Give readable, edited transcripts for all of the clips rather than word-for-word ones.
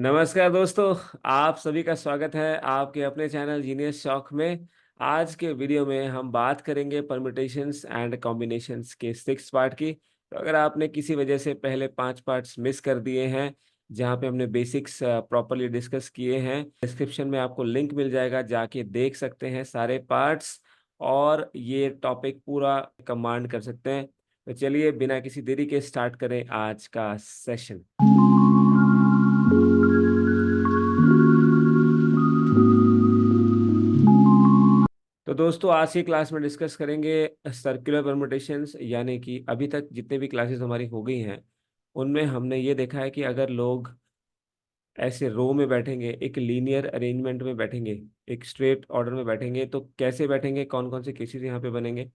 नमस्कार दोस्तों, आप सभी का स्वागत है आपके अपने चैनल जीनियस शॉक में। आज के वीडियो में हम बात करेंगे परम्यूटेशंस एंड कॉम्बिनेशंस के 6 पार्ट की। तो अगर आपने किसी वजह से पहले 5 पार्ट्स मिस कर दिए हैं, जहां पे हमने बेसिक्स प्रॉपर्ली डिस्कस किए हैं, डिस्क्रिप्शन में आपको लिंक मिल जाएगा, जाके देख सकते हैं सारे पार्ट्स और ये टॉपिक पूरा कमांड कर सकते हैं। तो चलिए बिना किसी देरी के स्टार्ट करें आज का सेशन। तो दोस्तों आज की क्लास में डिस्कस करेंगे सर्कुलर परमुटेशंस, यानी कि अभी तक जितने भी क्लासेस हमारी हो गई हैं उनमें हमने ये देखा है कि अगर लोग ऐसे रो में बैठेंगे, एक लीनियर अरेंजमेंट में बैठेंगे, एक स्ट्रेट ऑर्डर में बैठेंगे, तो कैसे बैठेंगे, कौन कौन से केसेस यहाँ पे बनेंगे।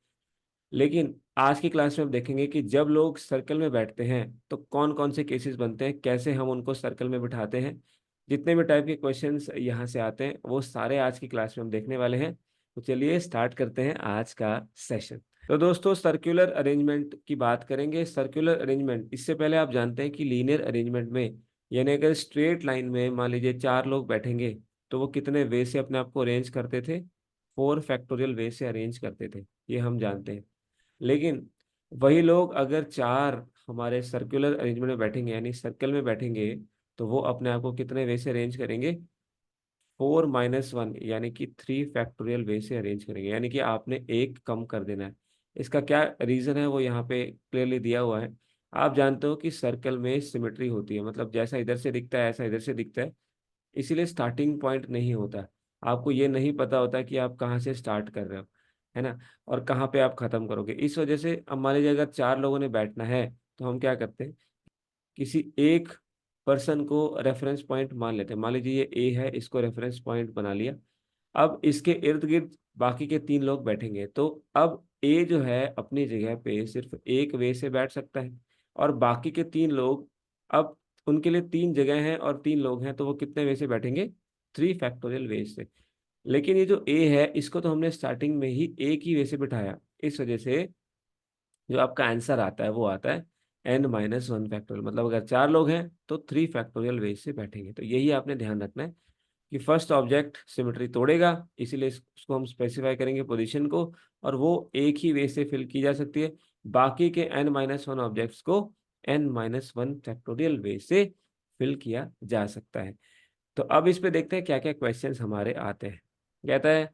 लेकिन आज की क्लास में हम देखेंगे कि जब लोग सर्कल में बैठते हैं तो कौन कौन से केसेस बनते हैं, कैसे हम उनको सर्कल में बिठाते हैं। जितने भी टाइप के क्वेश्चंस यहाँ से आते हैं वो सारे आज की क्लास में हम देखने वाले हैं। तो चलिए स्टार्ट करते हैं आज का सेशन। तो दोस्तों सर्कुलर अरेंजमेंट की बात करेंगे। सर्कुलर अरेंजमेंट, इससे पहले आप जानते हैं कि लीनियर अरेंजमेंट में, यानी अगर स्ट्रेट लाइन में मान लीजिए 4 लोग बैठेंगे तो वो कितने वे से अपने आप को अरेंज करते थे, 4 फैक्टोरियल वे से अरेंज करते थे, ये हम जानते हैं। लेकिन वही लोग अगर 4 हमारे सर्कुलर अरेंजमेंट में बैठेंगे, यानी सर्कल में बैठेंगे, तो वो अपने आप को कितने वे से अरेंज करेंगे, 4 - 1 यानी कि 3 फैक्टोरियल वे से अरेंज करेंगे। यानी कि आपने एक कम कर देना है। इसका क्या रीजन है वो यहाँ पे क्लियरली दिया हुआ है। आप जानते हो कि सर्कल में सिमेट्री होती है, मतलब जैसा इधर से दिखता है ऐसा इधर से दिखता है, इसीलिए स्टार्टिंग पॉइंट नहीं होता। आपको ये नहीं पता होता कि आप कहाँ से स्टार्ट कर रहे हो, है ना, और कहाँ पे आप खत्म करोगे। इस वजह से अब मान लीजिए अगर 4 लोगों ने बैठना है तो हम क्या करते हैं, किसी एक पर्सन को रेफरेंस पॉइंट मान लेते हैं। मान लीजिए ये ए है, इसको रेफरेंस पॉइंट बना लिया। अब इसके इर्द गिर्द बाकी के 3 लोग बैठेंगे, तो अब ए जो है अपनी जगह पे सिर्फ एक वे से बैठ सकता है, और बाकी के 3 लोग, अब उनके लिए 3 जगह हैं और 3 लोग हैं, तो वो कितने वे से बैठेंगे, 3 फैक्टोरियल वे से। लेकिन ये जो ए है इसको तो हमने स्टार्टिंग में ही एक ही वे से बिठाया, इस वजह से जो आपका आंसर आता है वो आता है n - 1 फैक्टोरियल। मतलब अगर 4 लोग हैं तो 3 फैक्टोरियल वे से बैठेंगे। तो यही आपने ध्यान रखना है कि फर्स्ट ऑब्जेक्ट सिमेट्री तोड़ेगा, इसीलिए उसको हम स्पेसिफाई करेंगे पोजीशन को, और वो एक ही वे से फिल की जा सकती है। बाकी के n - 1 ऑब्जेक्ट्स को n - 1 फैक्टोरियल वे से फिल किया जा सकता है। तो अब इस पे देखते हैं क्या क्या क्वेश्चंस हमारे आते हैं। कहता है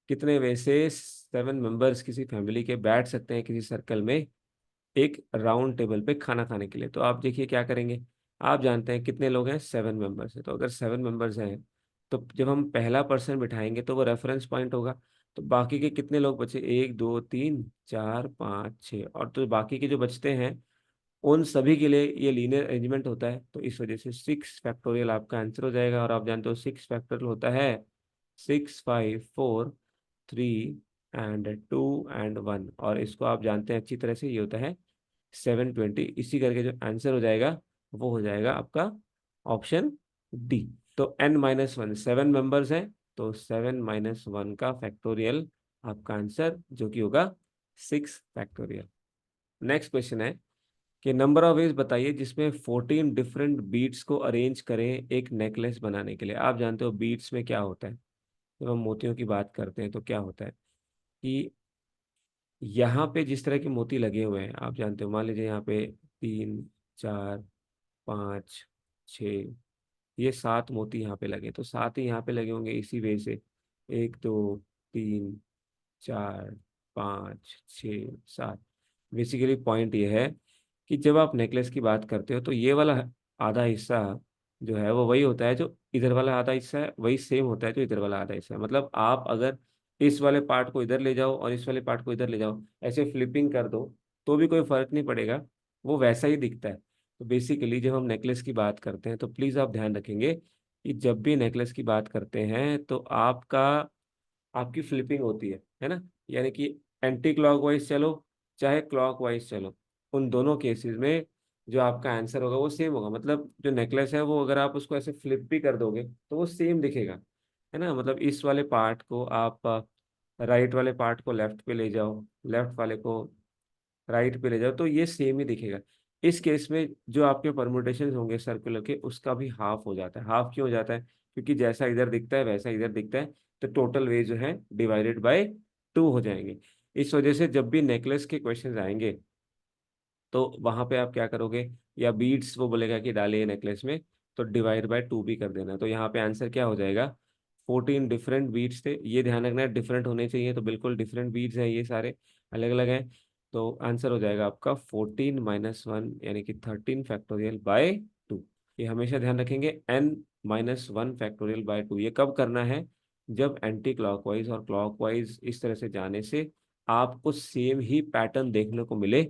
कितने वे से 7 मेंबर्स किसी फैमिली के बैठ सकते हैं किसी सर्कल में एक राउंड टेबल पे खाना खाने के लिए। तो आप देखिए क्या करेंगे। आप जानते हैं कितने लोग हैं, 7 मेंबर्स हैं। तो अगर 7 मेंबर्स हैं तो जब हम पहला पर्सन बिठाएंगे तो वो रेफरेंस पॉइंट होगा। तो बाकी के कितने लोग बचे, 1 2 3 4 5 6, और तो बाकी के जो बचते हैं उन सभी के लिए ये लीनियर अरेंजमेंट होता है। तो इस वजह से 6 फैक्टोरियल आपका आंसर हो जाएगा। और आप जानते हो 6 फैक्टोरियल होता है 6 5 4 3 एंड 2 एंड 1, और इसको आप जानते हैं अच्छी तरह से, ये होता है 720। इसी करके जो आंसर हो जाएगा वो हो जाएगा आपका ऑप्शन डी। तो n - 1 7 मेंबर्स हैं, तो 7 - 1 का फैक्टोरियल आपका आंसर जो कि होगा 6 फैक्टोरियल। नेक्स्ट क्वेश्चन है कि नंबर ऑफ वेज बताइए जिसमें 14 डिफरेंट बीट्स को अरेंज करें एक नेकलेस बनाने के लिए। आप जानते हो बीट्स में क्या होता है, जब हम मोतियों की बात करते हैं तो क्या होता है कि यहाँ पे जिस तरह के मोती लगे हुए हैं, आप जानते हो, मान लीजिए यहाँ पे 3 4 5 6, ये 7 मोती यहाँ पे लगे, तो 7 ही यहाँ पे लगे होंगे इसी वे से, 1 2 3 4 5 6 7। बेसिकली पॉइंट ये है कि जब आप नेकलेस की बात करते हो तो ये वाला आधा हिस्सा जो है वो वही होता है, जो इधर वाला आधा हिस्सा है वही सेम होता है जो इधर वाला आधा हिस्सा है। मतलब आप अगर इस वाले पार्ट को इधर ले जाओ और इस वाले पार्ट को इधर ले जाओ, ऐसे फ्लिपिंग कर दो, तो भी कोई फर्क नहीं पड़ेगा, वो वैसा ही दिखता है। तो बेसिकली जब हम नेकलेस की बात करते हैं तो प्लीज आप ध्यान रखेंगे कि जब भी नेकलेस की बात करते हैं तो आपकी फ्लिपिंग होती है ना, यानी कि एंटी क्लॉकवाइज चलो चाहे क्लॉकवाइज चलो, उन दोनों केसेस में जो आपका आंसर होगा वो सेम होगा। मतलब जो नेकलेस है वो अगर आप उसको ऐसे फ्लिप भी कर दोगे तो वो सेम दिखेगा, है ना। मतलब इस वाले पार्ट को आप राइट वाले पार्ट को लेफ्ट पे ले जाओ, लेफ्ट वाले को राइट पे ले जाओ, तो ये सेम ही दिखेगा। इस केस में जो आपके परमुटेशन होंगे सर्कुलर के, उसका भी हाफ हो जाता है। हाफ क्यों हो जाता है? क्योंकि जैसा इधर दिखता है वैसा इधर दिखता है, तो टोटल वे जो है डिवाइडेड बाय 2 हो जाएंगे। इस वजह से जब भी नेकलेस के क्वेश्चन आएंगे तो वहां पे आप क्या करोगे, या बीड्स वो बोलेगा कि डालिए नेकलेस में, तो डिवाइड बाय 2 भी कर देना। तो यहाँ पे आंसर क्या हो जाएगा, 14 डिफरेंट बीड्स थे। ये ध्यान रखना है, डिफरेंट होने चाहिए, तो बिल्कुल डिफरेंट बीड्स हैं, ये सारे अलग अलग हैं। तो आंसर हो जाएगा आपका 14 - 1 यानी कि 13 फैक्टोरियल बाय 2। ये हमेशा ध्यान रखेंगे, n - 1 फैक्टोरियल बाय 2 ये कब करना है, जब एंटी क्लॉकवाइज और क्लॉकवाइज इस तरह से जाने से आपको सेम ही पैटर्न देखने को मिले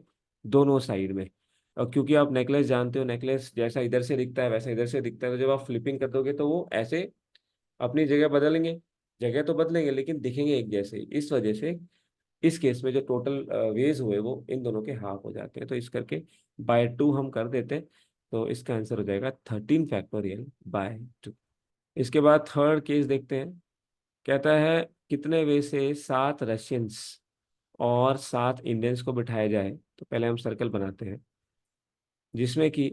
दोनों साइड में। और क्योंकि आप नेकलेस जानते हो, नेकलेस जैसा इधर से दिखता है वैसा इधर से दिखता है, तो जब आप फ्लिपिंग कर दोगे तो वो ऐसे अपनी जगह बदलेंगे, जगह तो बदलेंगे लेकिन दिखेंगे एक जैसे ही। इस वजह से इस केस में जो टोटल वेज हुए वो इन दोनों के हाफ हो जाते हैं, तो इस करके बाय 2 हम कर देते हैं। तो इसका आंसर हो जाएगा 13 फैक्टोरियल बाय 2। इसके बाद थर्ड केस देखते हैं। कहता है कितने वे से 7 रशियंस और 7 इंडियंस को बिठाया जाए। तो पहले हम सर्कल बनाते हैं जिसमें कि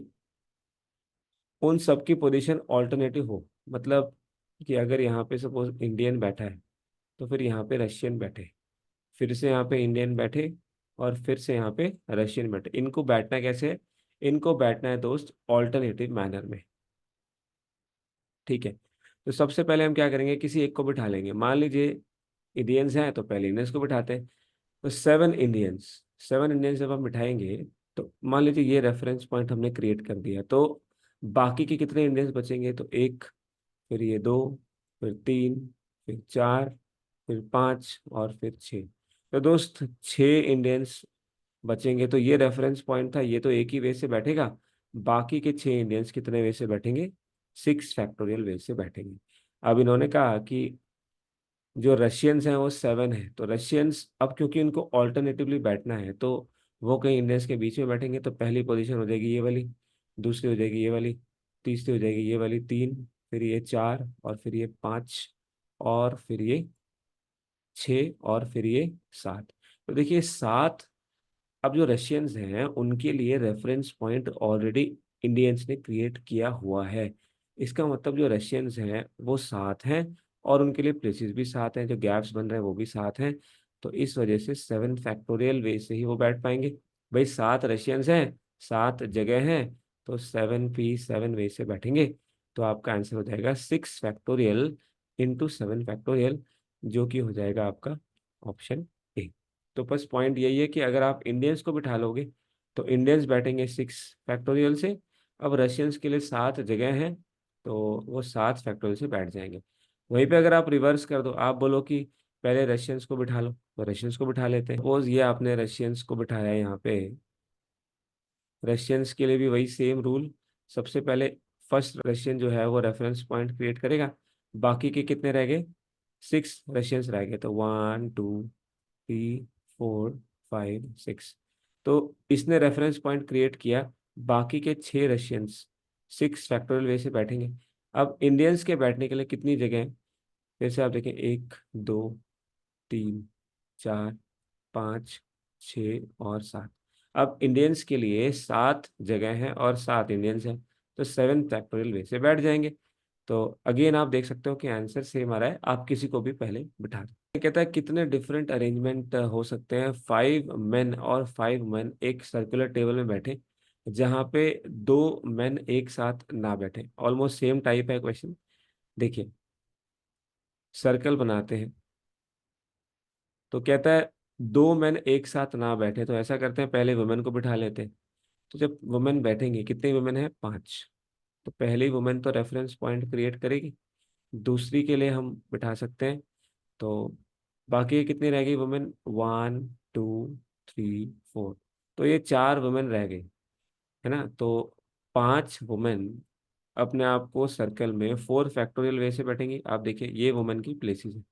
उन सबकी पोजीशन ऑल्टरनेटिव हो। मतलब कि अगर यहाँ पे सपोज इंडियन बैठा है तो फिर यहाँ पे रशियन बैठे, फिर से यहाँ पे इंडियन बैठे, और फिर से यहाँ पे रशियन बैठे। इनको बैठना कैसे है, इनको बैठना है दोस्त ऑल्टरनेटिव मैनर में। ठीक है, तो सबसे पहले हम क्या करेंगे, किसी एक को बिठा लेंगे। मान लीजिए इंडियंस हैं तो पहले इंडियंस को बिठाते हैं। तो 7 इंडियंस, 7 इंडियंस जब हम बिठाएंगे तो मान लीजिए ये रेफरेंस पॉइंट हमने क्रिएट कर दिया, तो बाकी के कितने इंडियंस बचेंगे, तो एक, फिर ये दो, फिर तीन, फिर चार, फिर पाँच और फिर छः। तो दोस्त 6 इंडियंस बचेंगे। तो ये रेफरेंस पॉइंट था, ये तो एक ही वे से बैठेगा। बाकी के 6 इंडियंस कितने वे से बैठेंगे, 6 फैक्टोरियल वे से बैठेंगे। अब इन्होंने कहा कि जो रशियंस हैं वो 7 है, तो रशियंस अब क्योंकि उनको ऑल्टरनेटिवली बैठना है तो वो कहीं इंडियंस के बीच में बैठेंगे। तो पहली पोजीशन हो जाएगी ये वाली, दूसरी हो जाएगी ये वाली, तीसरी हो जाएगी ये वाली 3, फिर ये 4 और फिर ये 5 और फिर ये 6 और फिर ये 7। तो देखिए 7, अब जो रशियंस हैं उनके लिए रेफरेंस पॉइंट ऑलरेडी इंडियंस ने क्रिएट किया हुआ है। इसका मतलब जो रशियंस हैं वो 7 हैं, और उनके लिए प्लेसेस भी 7 हैं, जो गैप्स बन रहे हैं वो भी 7 हैं। तो इस वजह से 7 फैक्टोरियल वे से ही वो बैठ पाएंगे। भाई 7 रशियंस हैं, 7 जगह हैं, तो 7 भी 7 वे से बैठेंगे। तो आपका आंसर हो जाएगा 6 फैक्टोरियल × 7 फैक्टोरियल, जो कि हो जाएगा आपका ऑप्शन ए। तो बस पॉइंट यही है कि अगर आप इंडियंस को बिठा लोगे तो इंडियंस बैठेंगे 6 फैक्टोरियल से। अब रशियंस के लिए 7 जगह हैं, तो वो 7 फैक्टोरियल से बैठ जाएंगे। वहीं पे अगर आप रिवर्स कर दो, आप बोलो कि पहले रशियंस को बिठा लो, तो रशियंस को बिठा लेते हैं। सपोज ये आपने रशियंस को बिठाया है यहाँ पे, रशियंस के लिए भी वही सेम रूल। सबसे पहले फर्स्ट रशियन जो है वो रेफरेंस पॉइंट क्रिएट करेगा। बाकी के कितने रह गए, 6 रशियंस रह गए, तो 1 2 3 4 5 6। तो इसने रेफरेंस पॉइंट क्रिएट किया, बाकी के 6 रशियंस 6 फैक्टोरियल वे से बैठेंगे। अब इंडियंस के बैठने के लिए कितनी जगह है, फिर से आप देखें, 1 2 3 4 5 6 और 7। अब इंडियंस के लिए 7 जगह हैं और 7 इंडियंस हैं, तो 7 फैक्टोरियल वे से बैठ जाएंगे। तो अगेन आप देख सकते हो कि आंसर सेम आ रहा है, आप किसी को भी पहले बिठा दो। ये कहता है कितने डिफरेंट अरेंजमेंट हो सकते हैं, 5 मेन और 5 मेन एक सर्कुलर टेबल में बैठे जहाँ पे 2 मेन एक साथ ना बैठे। ऑलमोस्ट सेम टाइप है क्वेश्चन। देखिए सर्कल बनाते हैं, तो कहता है 2 मेन एक साथ ना बैठे, तो ऐसा करते हैं पहले वुमेन को बिठा लेते हैं। तो जब वुमेन बैठेंगे, कितने वुमेन है, 5, तो पहली वुमेन तो रेफरेंस पॉइंट क्रिएट करेगी, दूसरी के लिए हम बिठा सकते हैं। तो बाकी कितनी रह गई वुमेन, 1 2 3 4। तो ये 4 वुमेन रह गई, है ना। तो 5 वुमेन अपने आप को सर्कल में 4 फैक्टोरियल वे से बैठेंगी। आप देखिए ये वुमेन की प्लेसेस है,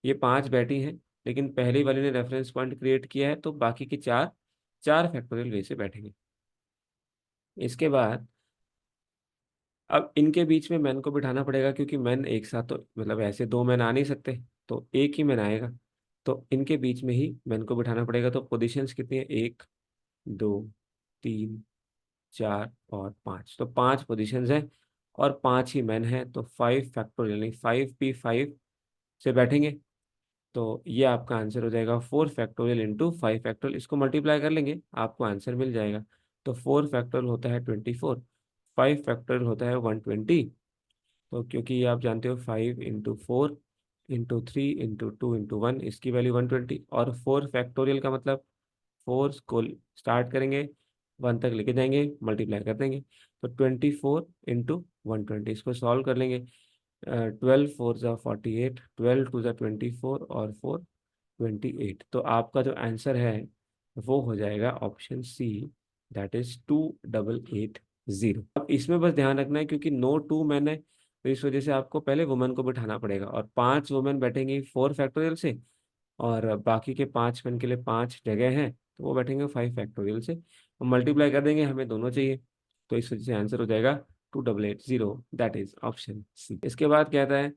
ये 5 बैठी हैं, लेकिन पहली वाली ने रेफरेंस पॉइंट क्रिएट किया है, तो बाकी के 4 4 फैक्टोरियल वे से बैठेंगे। इसके बाद अब इनके बीच में मैन को बिठाना पड़ेगा, क्योंकि मैन एक साथ तो मतलब ऐसे 2 मैन आ नहीं सकते, तो एक ही मैन आएगा। तो इनके बीच में ही मैन को बिठाना पड़ेगा। तो पोजीशंस कितनी है, 1 2 3 4 और 5, तो 5 पोजीशंस हैं और 5 ही मैन है, तो 5 फैक्टोरियल नहीं 5p5 से बैठेंगे। तो ये आपका आंसर हो जाएगा 4 फैक्टोरियल इंटू 5 फैक्टोरियल, इसको मल्टीप्लाई कर लेंगे आपको आंसर मिल जाएगा। तो 4 फैक्टोरियल होता है 24, 5 फैक्टोरियल होता है 120। तो क्योंकि ये आप जानते हो 5 इंटू 4 इंटू 3 इंटू 2 इंटू 1, इसकी वैल्यू 120, और 4 फैक्टोरियल का मतलब 4 को स्टार्ट करेंगे 1 तक लेके जाएंगे, मल्टीप्लाई कर देंगे। तो 24 इंटू 120, इसको सॉल्व कर लेंगे। 12 4 ज़ा 48, 12 2 ज़ा 24 और 4 28। तो आपका जो आंसर है वो हो जाएगा ऑप्शन सी, दैट इज 2880। अब इसमें बस ध्यान रखना है क्योंकि नो टू मैंने, तो इस वजह से आपको पहले वुमेन को बिठाना पड़ेगा, और 5 वुमेन बैठेंगी 4 फैक्टोरियल से, और बाकी के 5 मैन के लिए 5 जगह हैं तो वो बैठेंगे 5 फैक्टोरियल से। मल्टीप्लाई कर देंगे, हमें दोनों चाहिए, तो इस वजह से आंसर हो जाएगा 2880, दैट इज ऑप्शन सी। इसके बाद कहता है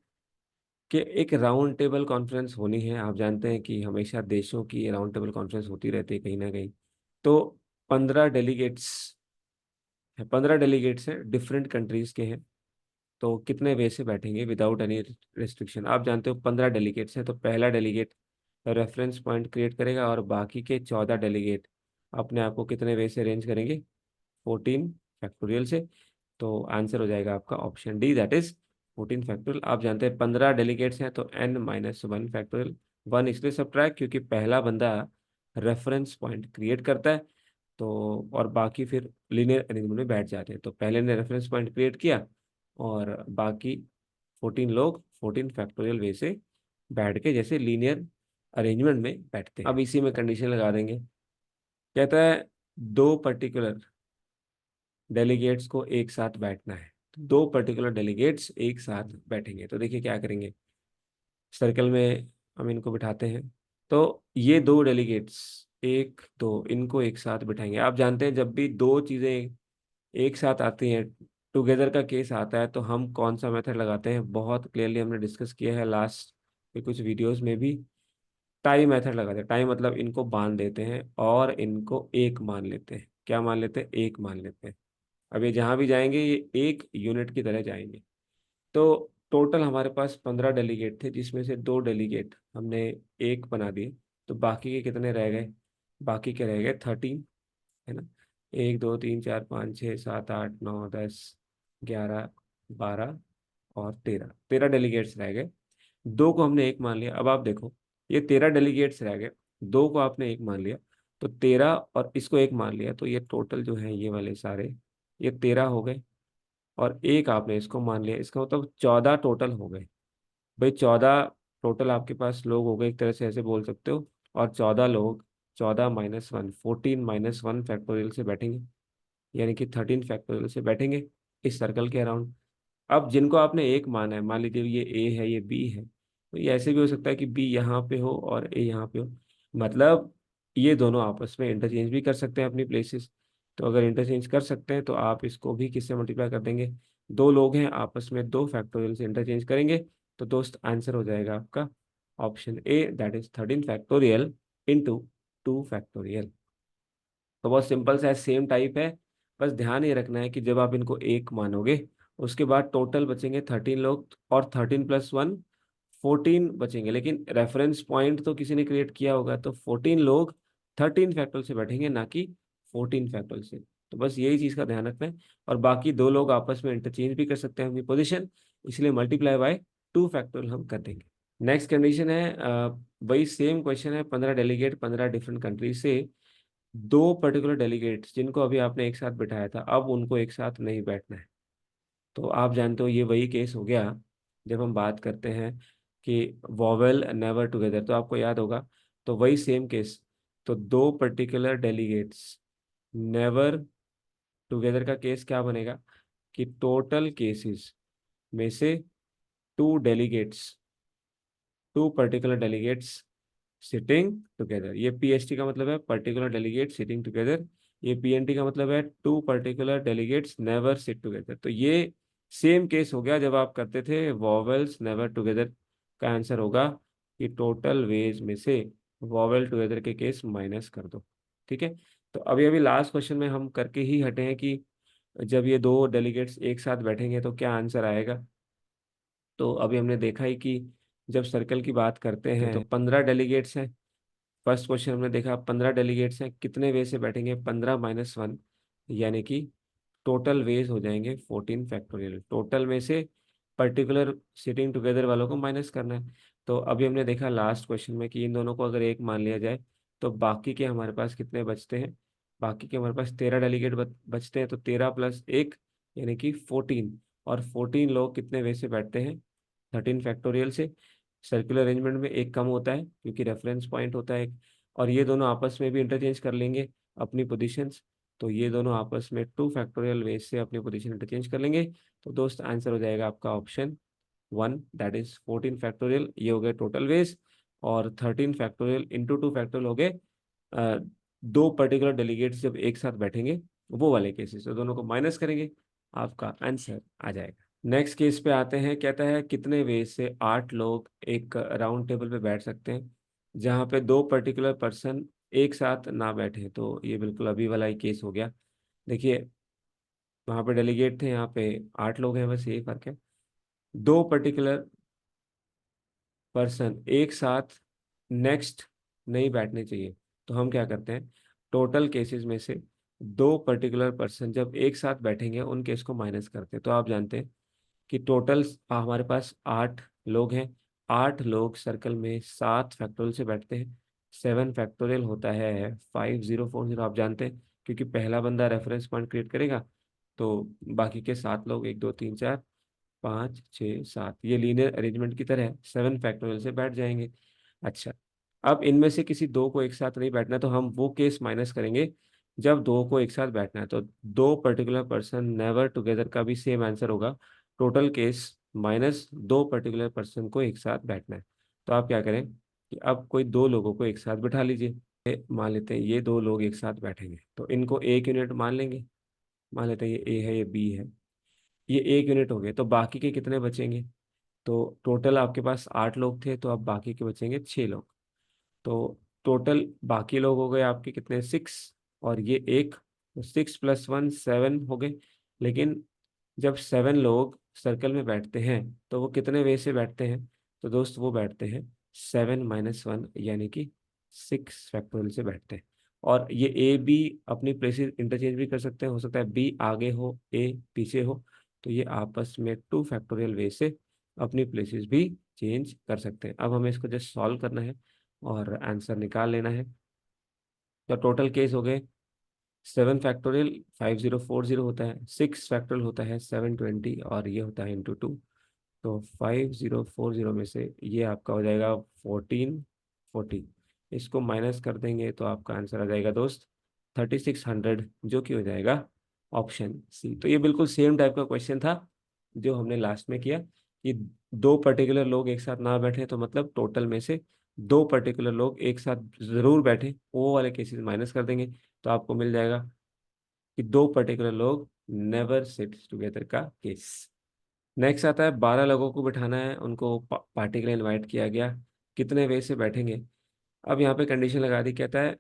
कि एक राउंड टेबल कॉन्फ्रेंस होनी है। आप जानते हैं कि हमेशा देशों की राउंड टेबल कॉन्फ्रेंस होती रहती है कहीं ना कहीं। तो 15 डेलीगेट्स 15 डेलीगेट्स हैं, डिफरेंट कंट्रीज के हैं। तो कितने वे से बैठेंगे विदाउट एनी रिस्ट्रिक्शन? आप जानते हो 15 डेलीगेट्स हैं, तो पहला डेलीगेट रेफरेंस पॉइंट क्रिएट करेगा और बाकी के 14 डेलीगेट अपने आप को कितने वे से अरेंज करेंगे? 14 फैक्टोरियल से। तो आंसर हो जाएगा आपका option D, that is 14 factorial. आप जानते हैं 15 डेलीगेट्स हैं तो n-1 फैक्टोरियल। 1 इसलिए सब्ट्रैक्ट क्योंकि पहला बंदा रेफरेंस पॉइंट क्रिएट करता है, तो और बाकी फिर लीनियर अरेंजमेंट में बैठ जाते हैं। तो पहले ने रेफरेंस पॉइंट क्रिएट किया और बाकी 14 लोग 14 फैक्टोरियल वे से बैठ के जैसे लीनियर अरेंजमेंट में बैठते हैं। अब इसी में कंडीशन लगा देंगे। कहता है दो पर्टिकुलर डेलीगेट्स को एक साथ बैठना है, तो दो पर्टिकुलर डेलीगेट्स एक साथ बैठेंगे। तो देखिए क्या करेंगे, सर्कल में हम इनको बिठाते हैं। तो ये दो डेलीगेट्स, एक दो, इनको एक साथ बिठाएंगे। आप जानते हैं जब भी दो चीज़ें एक साथ आती हैं, टुगेदर का केस आता है, तो हम कौन सा मेथड लगाते हैं? बहुत क्लियरली हमने डिस्कस किया है लास्ट के कुछ वीडियोस में भी। टाई मेथड लगाते हैं। टाई मतलब इनको बांध देते हैं और इनको एक मान लेते हैं। क्या मान लेते हैं? एक मान लेते हैं। अब ये जहाँ भी जाएंगे ये एक यूनिट की तरह जाएंगे। तो टोटल हमारे पास 15 डेलीगेट थे, जिसमें से दो डेलीगेट हमने एक बना दिए। तो बाकी के कितने रह गए? बाकी के रह गए 13, है ना। 1 2 3 4 5 6 7 8 9 10 11 12 और 13, 13 डेलीगेट्स रह गए। दो को हमने एक मान लिया। अब आप देखो, ये 13 डेलीगेट्स रह गए, दो को आपने एक मान लिया, तो 13 और इसको एक मान लिया, तो ये टोटल जो है ये वाले सारे ये 13 हो गए, और एक आपने इसको मान लिया, इसका मतलब 14 टोटल हो गए। भाई 14 टोटल आपके पास लोग हो गए, एक तरह से ऐसे बोल सकते हो। और 14 लोग, 14-1, 14-1 फैक्टोरियल से बैठेंगे, यानी कि 13 फैक्टोरियल से बैठेंगे इस सर्कल के अराउंड। अब जिनको आपने एक माना है, मान लीजिए ये ए है ये बी है, तो ये ऐसे भी हो सकता है कि बी यहाँ पे हो और ए यहाँ पे हो। मतलब ये दोनों आपस में इंटरचेंज भी कर सकते हैं अपनी प्लेसेस। तो अगर इंटरचेंज कर सकते हैं तो आप इसको भी किससे मल्टीप्लाई कर देंगे? दो लोग हैं आपस में, 2 फैक्टोरियल से इंटरचेंज करेंगे। तो दोस्त आंसर हो जाएगा आपका option A, that is 13 factorial into 2 factorial. तो बहुत सिंपल सा है, सेम टाइप है। बस ध्यान ये रखना है कि जब आप इनको एक मानोगे, उसके बाद टोटल बचेंगे 13 लोग, और 13+1 14 बचेंगे। लेकिन रेफरेंस पॉइंट तो किसी ने क्रिएट किया होगा, तो 14 लोग 13 फैक्टोरियल से बैठेंगे, ना कि 14 फैक्टोरियल से। तो बस यही चीज़ का ध्यान रखना है। और बाकी दो लोग आपस में इंटरचेंज भी कर सकते हैं अपनी पोजिशन, इसलिए मल्टीप्लाई बाय 2 फैक्टोरियल हम कर देंगे। नेक्स्ट कंडीशन है, वही सेम क्वेश्चन है। 15 डेलीगेट 15 डिफरेंट कंट्रीज से, दो पर्टिकुलर डेलीगेट्स जिनको अभी आपने एक साथ बिठाया था, अब उनको एक साथ नहीं बैठना है। तो आप जानते हो ये वही केस हो गया जब हम बात करते हैं कि वॉवेल नेवर टुगेदर, तो आपको याद होगा। तो वही सेम केस। तो दो पर्टिकुलर डेलीगेट्स नेवर टुगेदर का केस क्या बनेगा कि टोटल केसेस में से two two particular delegates sitting together. ये पीएसटी का मतलब है पर्टिकुलर डेलीगेट सिटिंग टुगेदर। ये पीएनटी का मतलब है two particular delegates never sit together. तो ये सेम केस हो गया जब आप करते थे वॉवेल्स नेवर टुगेदर। का आंसर होगा कि टोटल वेज में से वॉवेल टुगेदर के केस माइनस कर दो। ठीक है। तो अभी अभी लास्ट क्वेश्चन में हम करके ही हटे हैं कि जब ये दो डेलीगेट्स एक साथ बैठेंगे तो क्या आंसर आएगा। तो अभी हमने देखा ही कि जब सर्कल की बात करते हैं तो 15 डेलीगेट्स हैं। फर्स्ट क्वेश्चन हमने देखा 15 डेलीगेट्स हैं, कितने वे से बैठेंगे, 15 - 1, यानी कि टोटल वेज हो जाएंगे 14 फैक्टोरियल। टोटल में से पर्टिकुलर सिटिंग टुगेदर वालों को माइनस करना है। तो अभी हमने देखा लास्ट क्वेश्चन में कि इन दोनों को अगर एक मान लिया जाए तो बाकी के हमारे पास कितने बचते हैं। बाकी के हमारे पास 13 डेलीगेट बचते हैं, तो 13 + 1 यानी कि 14। और 14 लोग कितने वे से बैठते हैं, 13 फैक्टोरियल से। सर्कुलर अरेंजमेंट में एक कम होता है क्योंकि रेफरेंस पॉइंट होता है एक। और ये दोनों आपस में भी इंटरचेंज कर लेंगे अपनी पोजीशंस। तो ये दोनों आपस में 2 फैक्टोरियल वेज से अपनी पोजीशन इंटरचेंज कर लेंगे। तो दोस्त आंसर हो जाएगा आपका ऑप्शन 1, दैट इज 14 फैक्टोरियल। ये हो गए टोटल वेज। और 13 फैक्टोरियल इंटू 2 फैक्टोरियल हो गए दो पर्टिकुलर डेलीगेट्स जब एक साथ बैठेंगे वो वाले केसेस। तो दोनों को माइनस करेंगे, आपका आंसर आ जाएगा। नेक्स्ट केस पे आते हैं। कहता है कितने वे से 8 लोग एक राउंड टेबल पे बैठ सकते हैं जहाँ पे दो पर्टिकुलर पर्सन एक साथ ना बैठे। तो ये बिल्कुल अभी वाला ही केस हो गया। देखिए, वहाँ पे डेलीगेट थे, यहाँ पे 8 लोग हैं, बस यही फर्क है। दो पर्टिकुलर पर्सन एक साथ नेक्स्ट नहीं बैठने चाहिए। तो हम क्या करते हैं, टोटल केसेस में से दो पर्टिकुलर पर्सन जब एक साथ बैठेंगे उन केस को माइनस करते हैं। तो आप जानते हैं कि टोटल हमारे पास 8 लोग हैं। 8 लोग सर्कल में 7 फैक्टोरियल से बैठते हैं। 7 फैक्टोरियल होता है 5040, आप जानते हैं, क्योंकि पहला बंदा रेफरेंस पॉइंट क्रिएट करेगा तो बाकी के 7 लोग 1 2 3 4 5 6 7 ये लीनियर अरेंजमेंट की तरह 7 फैक्टोरियल से बैठ जाएंगे। अच्छा, अब इनमें से किसी दो को एक साथ नहीं बैठना है, तो हम वो केस माइनस करेंगे जब दो को एक साथ बैठना है। तो दो पर्टिकुलर पर्सन नेवर टुगेदर का भी सेम आंसर होगा, टोटल केस माइनस दो पर्टिकुलर पर्सन को एक साथ बैठना है। तो आप क्या करें कि अब कोई दो लोगों को एक साथ बैठा लीजिए। मान लेते हैं ये दो लोग एक साथ बैठेंगे तो इनको एक यूनिट मान लेंगे। मान लेते हैं ये ए है, ये बी है, ये एक यूनिट हो गए। तो बाकी के कितने बचेंगे, तो टोटल आपके पास 8 लोग थे, तो अब बाकी के बचेंगे 6 लोग। तो टोटल बाकी लोग हो गए आपके कितने, 6। और ये एक, तो 6 + 1 7 हो गए। लेकिन जब 7 लोग सर्कल में बैठते हैं तो वो कितने वे से बैठते हैं, तो दोस्त वो बैठते हैं 7 - 1 यानी कि 6 फैक्टोरियल से बैठते हैं। और ये ए बी अपनी प्लेसेस इंटरचेंज भी कर सकते हैं, हो सकता है बी आगे हो ए पीछे हो। तो ये आपस में 2 फैक्टोरियल वे से अपनी प्लेसेस भी चेंज कर सकते हैं। अब हमें इसको जस्ट सॉल्व करना है और आंसर निकाल लेना है। तो टोटल केस हो गए 7 फैक्टोरियल 5040 होता है, 6 फैक्टोरियल होता है 720, और ये होता है इंटू 2। तो 5040 में से ये आपका हो जाएगा 1440। इसको माइनस कर देंगे तो आपका आंसर आ जाएगा दोस्त 3600, जो कि हो जाएगा ऑप्शन सी। तो ये बिल्कुल सेम टाइप का क्वेश्चन था जो हमने लास्ट में किया कि दो पर्टिकुलर लोग एक साथ ना बैठे, तो मतलब टोटल में से दो पर्टिकुलर लोग एक साथ जरूर बैठे, वो वाले केसेस माइनस कर देंगे। तो आपको मिल जाएगा कि दो पर्टिकुलर लोग नेवर सिट टुगेदर का केस। नेक्स्ट आता है 12 लोगों को बिठाना है, उनको पार्टी के लिए इनवाइट किया गया, कितने वे से बैठेंगे। अब यहाँ पे कंडीशन लगा दी, कहता है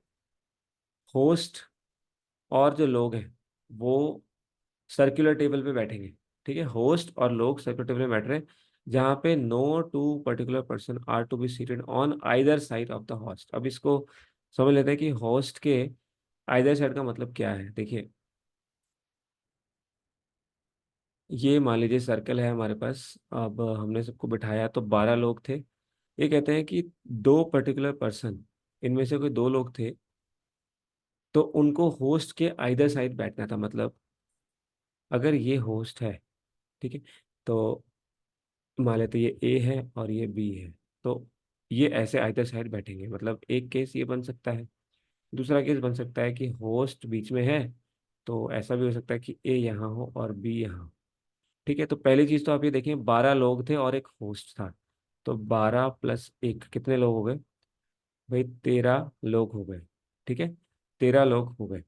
होस्ट और जो लोग हैं वो सर्कुलर टेबल पे बैठेंगे। ठीक है, होस्ट और लोग सर्कुलर टेबल में बैठ रहे हैं जहाँ पे no two particular person are to be seated on either side of the host. अब इसको समझ लेते हैं कि होस्ट के आइदर साइड का मतलब क्या है। देखिए, ये मान लीजिए सर्कल है हमारे पास। अब हमने सबको बिठाया तो 12 लोग थे। ये कहते हैं कि दो पर्टिकुलर पर्सन, इनमें से कोई दो लोग थे, तो उनको होस्ट के आइदर साइड बैठना था। मतलब अगर ये होस्ट है, ठीक है, तो मान लेते ये ए है और ये बी है, तो ये ऐसे आइदर साइड बैठेंगे। मतलब एक केस ये बन सकता है। दूसरा केस बन सकता है कि होस्ट बीच में है, तो ऐसा भी हो सकता है कि ए यहाँ हो और बी यहाँ हो। ठीक है, तो पहली चीज तो आप ये देखें 12 लोग थे और एक होस्ट था, तो 12 + 1 कितने लोग हो गए भाई, 13 लोग हो गए। ठीक है, 13 लोग हो गए।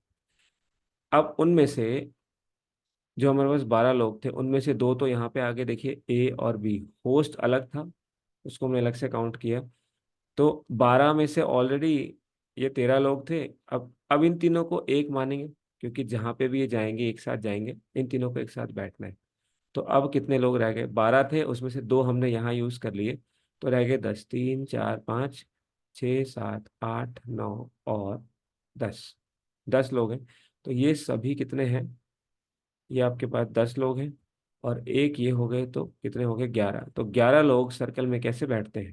अब उनमें से जो हमारे पास 12 लोग थे उनमें से दो तो यहाँ पे आगे देखिए ए और बी, होस्ट अलग था, उसको हमने अलग से काउंट किया। तो 12 में से ऑलरेडी ये 13 लोग थे। अब इन तीनों को एक मानेंगे, क्योंकि जहां पे भी ये जाएंगे एक साथ जाएंगे, इन तीनों को एक साथ बैठना है। तो अब कितने लोग रह गए? 12 थे, उसमें से दो हमने यहाँ यूज कर लिए, तो रह गए 10। 3 4 5 6 7 8 9 और 10। 10 लोग हैं। तो ये सभी कितने हैं? ये आपके पास 10 लोग हैं, और एक ये हो गए, तो कितने हो गए? 11। तो 11 लोग सर्कल में कैसे बैठते हैं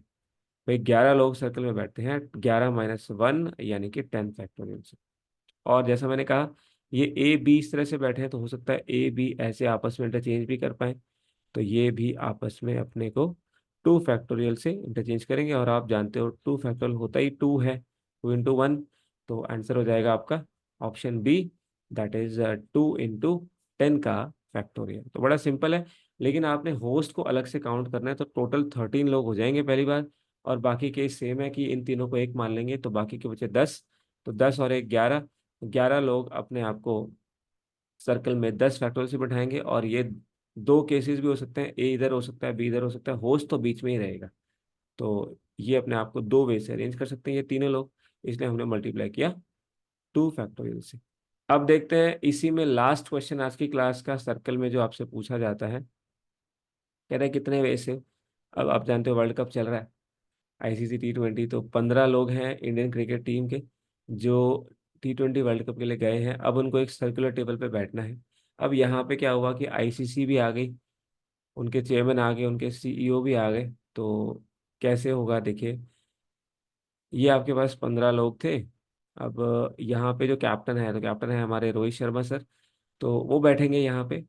भाई? 11 लोग सर्कल में बैठते हैं 11 - 1 यानी कि 10 फैक्टोरियल से। और जैसा मैंने कहा, ये ए बी इस तरह से बैठे हैं, तो हो सकता है ए बी ऐसे आपस में इंटरचेंज भी कर पाए। तो ये भी आपस में अपने को 2 फैक्टोरियल से इंटरचेंज करेंगे, और आप जानते हो 2 फैक्टोरियल होता ही 2 है, 2 × 1। तो आंसर हो जाएगा आपका ऑप्शन बी, दैट इज 2 × 10 का फैक्टोरियल। तो बड़ा सिंपल है, लेकिन आपने होस्ट को अलग से काउंट करना है, तो टोटल 13 लोग हो जाएंगे पहली बार। और बाकी केस सेम है कि इन तीनों को एक मान लेंगे, तो बाकी के बचे 10। तो 10 और एक 11। 11 लोग अपने आप को सर्कल में 10 फैक्टोरियल से बैठाएंगे, और ये दो केसेस भी हो सकते हैं, ए इधर हो सकता है, बी इधर हो सकता है, होस्ट तो बीच में ही रहेगा। तो ये अपने आप को दो वे से अरेंज कर सकते हैं ये तीनों लोग, इसलिए हमने मल्टीप्लाई किया 2 फैक्टोरियल से। अब देखते हैं इसी में लास्ट क्वेश्चन आज की क्लास का, सर्कल में जो आपसे पूछा जाता है, कह रहे हैं कितने वे से। अब आप जानते हो वर्ल्ड कप चल रहा है, आईसीसी T20, तो 15 लोग हैं इंडियन क्रिकेट टीम के जो T20 वर्ल्ड कप के लिए गए हैं। अब उनको एक सर्कुलर टेबल पे बैठना है। अब यहाँ पे क्या हुआ कि आईसीसी भी आ गई, उनके चेयरमैन आ गए, उनके सीईओ भी आ गए। तो कैसे होगा देखिए, ये आपके पास 15 लोग थे। अब यहाँ पे जो कैप्टन है, तो कैप्टन है हमारे रोहित शर्मा सर, तो वो बैठेंगे यहाँ पे।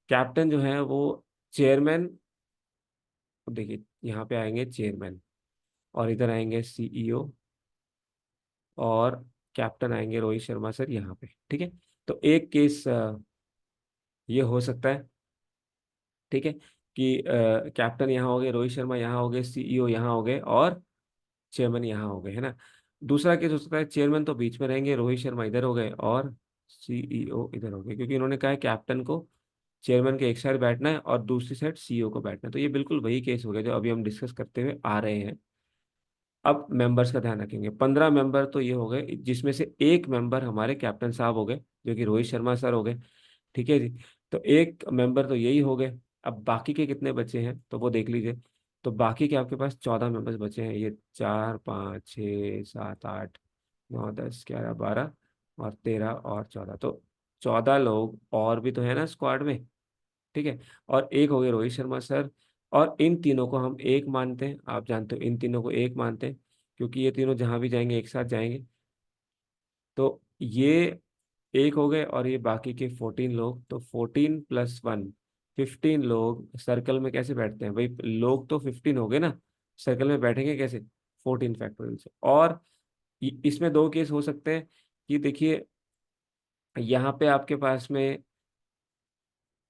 कैप्टन जो है वो चेयरमैन, देखिए यहाँ पे आएंगे चेयरमैन, और इधर आएंगे सीईओ, और कैप्टन आएंगे रोहित शर्मा सर यहाँ पे, ठीक है। तो एक केस ये हो सकता है, ठीक है, कि कैप्टन यहाँ हो गए, रोहित शर्मा यहाँ हो गए, सीईओ यहाँ हो गए, और चेयरमैन यहाँ हो गए, है ना। दूसरा केस हो सकता है चेयरमैन तो बीच में रहेंगे, रोहित शर्मा इधर हो गए और सीईओ इधर हो गए, क्योंकि इन्होंने कहा है कैप्टन को चेयरमैन के एक साइड बैठना है और दूसरी साइड सीईओ को बैठना है। तो ये बिल्कुल वही केस हो गया जो अभी हम डिस्कस करते हुए आ रहे हैं। अब मेंबर्स का ध्यान रखेंगे, 15 मेंबर तो ये हो गए, जिसमें से एक मेंबर हमारे कैप्टन साहब हो गए, जो कि रोहित शर्मा सर हो गए, ठीक है जी। तो एक मेंबर तो यही हो गए। अब बाकी के कितने बचे हैं तो वो देख लीजिए। तो बाकी के आपके पास 14 मेंबर्स बचे हैं, ये 4 5 6 7 8 9 10 11 12 और 13 और 14, तो 14 लोग और भी तो है ना स्क्वाड में, ठीक है। और एक हो गए रोहित शर्मा सर, और इन तीनों को हम एक मानते हैं, आप जानते हो इन तीनों को एक मानते हैं, क्योंकि ये तीनों जहां भी जाएंगे एक साथ जाएंगे। तो ये एक हो गए, और ये बाकी के 14 लोग, तो 14 + 1 15 लोग सर्कल में कैसे बैठते हैं भाई? लोग तो 15 हो गए ना, सर्कल में बैठेंगे कैसे? 14 फैक्टोरियल से। और इसमें दो केस हो सकते हैं कि देखिए, यहाँ पे आपके पास में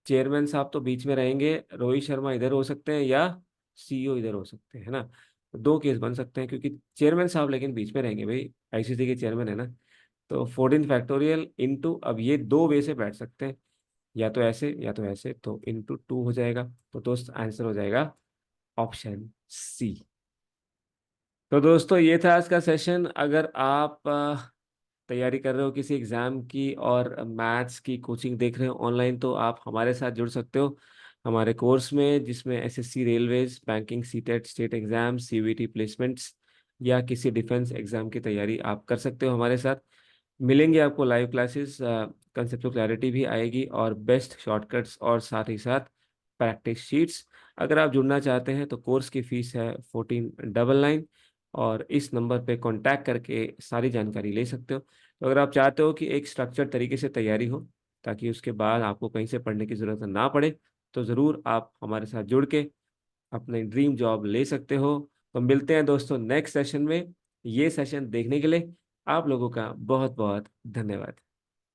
चेयरमैन साहब तो बीच में रहेंगे, रोहित शर्मा इधर हो सकते हैं, या सीईओ इधर हो सकते हैं, है ना। दो केस बन सकते हैं, क्योंकि चेयरमैन साहब लेकिन बीच में रहेंगे भाई, आईसीसी के चेयरमैन है ना। तो 14 फैक्टोरियल इंटू, अब ये दो वे से बैठ सकते हैं, या तो ऐसे या तो ऐसे, तो इंटू 2 हो जाएगा। तो दोस्त आंसर हो जाएगा ऑप्शन सी। तो दोस्तों ये था आज का सेशन। अगर आप तैयारी कर रहे हो किसी एग्जाम की और मैथ्स की कोचिंग देख रहे हो ऑनलाइन, तो आप हमारे साथ जुड़ सकते हो हमारे कोर्स में, जिसमें SSC railways, banking, CTET, state exam, CVT placements, या किसी डिफेंस एग्जाम की तैयारी आप कर सकते हो हमारे साथ। मिलेंगे आपको लाइव क्लासेस, कंसेप्चुअल क्लैरिटी भी आएगी, और बेस्ट शॉर्टकट्स, और साथ ही साथ प्रैक्टिस शीट्स। अगर आप जुड़ना चाहते हैं तो कोर्स की फीस है 1499, और इस नंबर पे कांटेक्ट करके सारी जानकारी ले सकते हो। तो अगर आप चाहते हो कि एक स्ट्रक्चर तरीके से तैयारी हो, ताकि उसके बाद आपको कहीं से पढ़ने की ज़रूरत ना पड़े, तो ज़रूर आप हमारे साथ जुड़ के अपने ड्रीम जॉब ले सकते हो। तो मिलते हैं दोस्तों नेक्स्ट सेशन में। ये सेशन देखने के लिए आप लोगों का बहुत बहुत धन्यवाद।